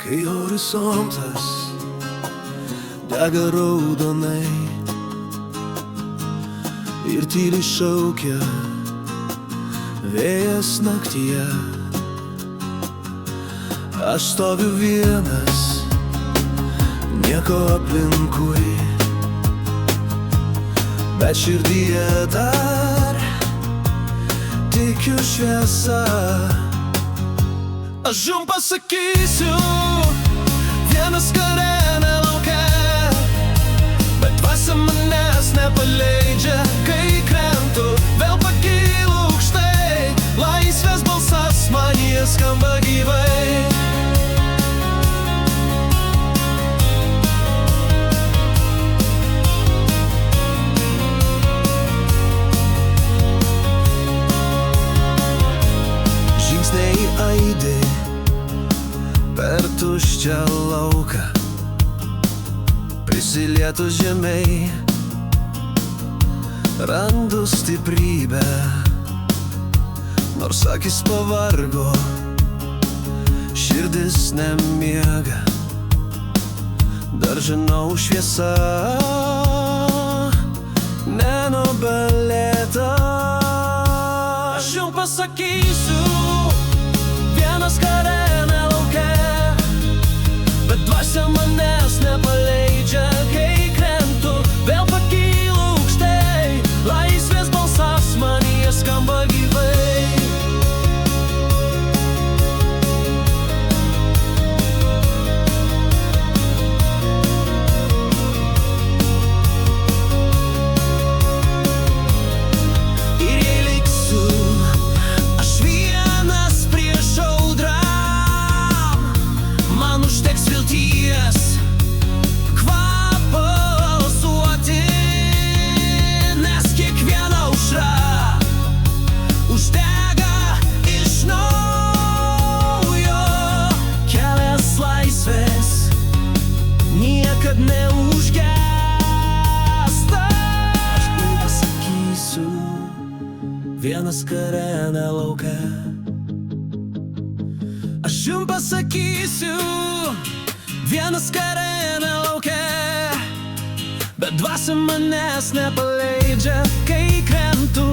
Kai horizontas dega raudonai ir tyliai šaukia vėjas naktyje, aš stoviu vienas, nieko aplinkui, bet širdyje dar tikiu šviesa. Aš jum pasakysiu, vienas karene lauke, bet dvasia manęs nepaleidžia, kai krentu, vėl pakylu aukštai, laisvės balsas manyje skamba gyvai. Žingsniai aidi per tuščią lauką, prisilietus žemei randu stiprybę, nors akis pavargo, širdis nemiega, dar žinau šviesa nenugalėta. Aš jum pasakysiu, vienas karene lauke, bet dvasia manęs nepaleidžia, kai krentu, vėl pakylu aukštai, laisvės balsas manyje skamba gyvai. Ir jei liksiu aš vienas prieš audrą, man užteks vilties kvapą alsuoti, nes kiekviena aušra uždega iš naujo, kelias laisvės niekad neužgęsta. Aš jum pasakysiu, vienas karene lauke. Aš jum pasakysiu, vienas karene lauke, bet dvasia manęs nepaleidžia, kai krentu.